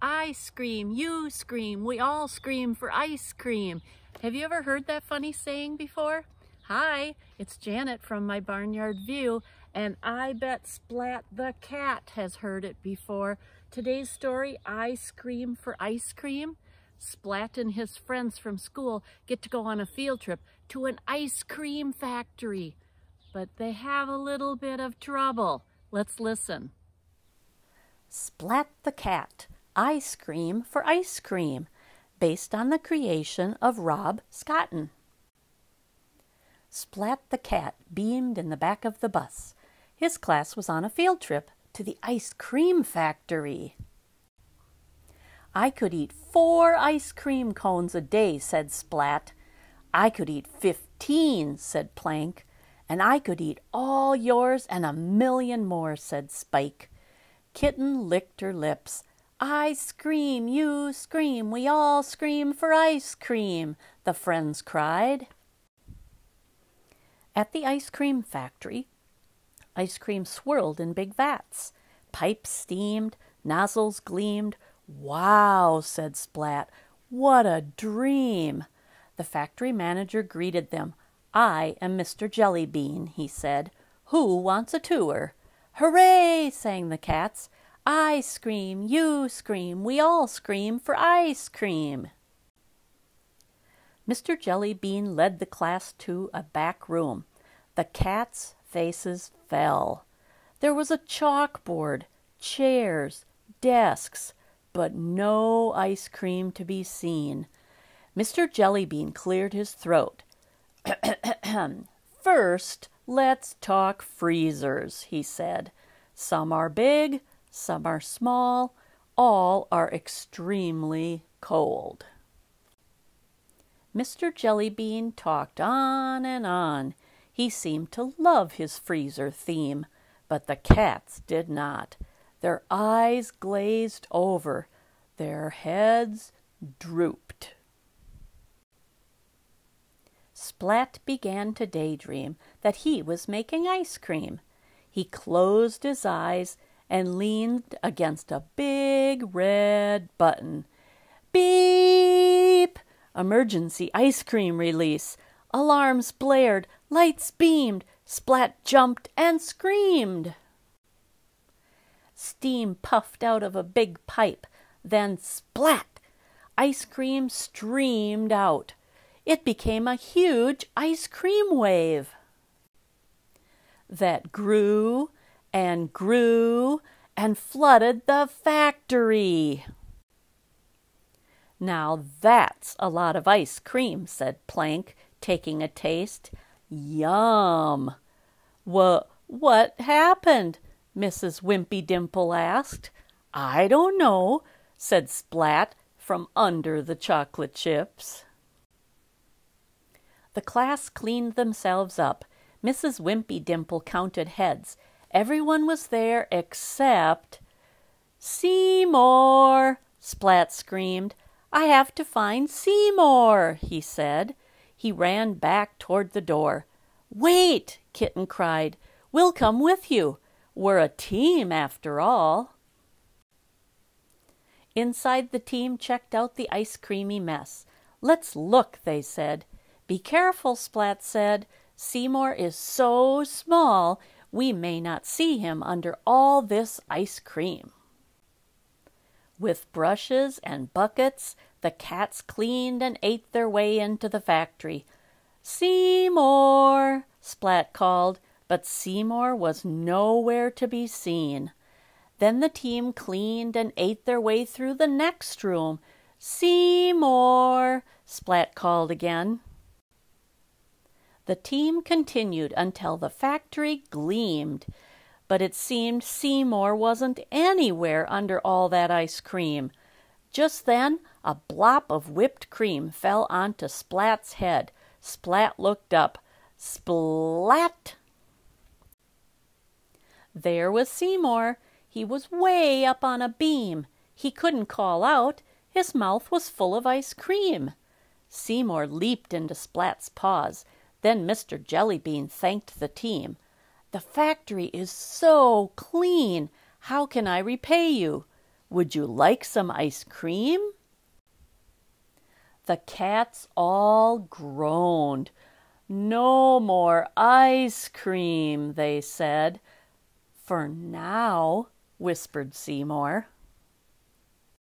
I scream, you scream, we all scream for ice cream. Have you ever heard that funny saying before? Hi, it's Janet from my Barnyard View, and I bet Splat the cat has heard it before. Today's story, I scream for ice cream. Splat and his friends from school get to go on a field trip to an ice cream factory, but they have a little bit of trouble. Let's listen. Splat the cat, I scream for ice cream, based on the creation of Rob Scotton. Splat the cat beamed in the back of the bus. His class was on a field trip to the ice cream factory. I could eat 4 ice cream cones a day, said Splat. I could eat 15, said Plank. And I could eat all yours and 1,000,000 more, said Spike. Kitten licked her lips. I scream, you scream, we all scream for ice cream, the friends cried. At the ice cream factory, ice cream swirled in big vats. Pipes steamed, nozzles gleamed. Wow, said Splat, what a dream. The factory manager greeted them. I am Mr. Jellybean, he said. Who wants a tour? Hooray, sang the cats. I scream, you scream, we all scream for ice cream. Mr. Jellybean led the class to a back room. The cats' faces fell. There was a chalkboard, chairs, desks, but no ice cream to be seen. Mr. Jellybean cleared his throat. First, let's talk freezers, he said. Some are big, some are small, all are extremely cold. Mr. Jellybean talked on and on. He seemed to love his freezer theme, but the cats did not. Their eyes glazed over, their heads drooped. Splat began to daydream that he was making ice cream. He closed his eyes and leaned against a big red button. Beep! Emergency ice cream release. Alarms blared, lights beamed. Splat jumped and screamed. Steam puffed out of a big pipe. Then splat! Ice cream streamed out. It became a huge ice cream wave that grew and grew and flooded the factory. Now that's a lot of ice cream, said Plank, taking a taste. Yum! What happened? Mrs. Wimpy Dimple asked. I don't know, said Splat from under the chocolate chips. The class cleaned themselves up. Mrs. Wimpy Dimple counted heads. Everyone was there except... Seymour! Splat screamed. I have to find Seymour, he said. He ran back toward the door. Wait, Kitten cried. We'll come with you. We're a team after all. Inside, the team checked out the ice creamy mess. Let's look, they said. Be careful, Splat said. Seymour is so small, we may not see him under all this ice cream. With brushes and buckets, the cats cleaned and ate their way into the factory. Seymour, Splat called, but Seymour was nowhere to be seen. Then the team cleaned and ate their way through the next room. Seymour, Splat called again. The team continued until the factory gleamed, but it seemed Seymour wasn't anywhere under all that ice cream. Just then, a blop of whipped cream fell onto Splat's head. Splat looked up. Splat! There was Seymour. He was way up on a beam. He couldn't call out. His mouth was full of ice cream. Seymour leaped into Splat's paws. Then Mr. Jellybean thanked the team. The factory is so clean. How can I repay you? Would you like some ice cream? The cats all groaned. No more ice cream, they said. For now, whispered Seymour.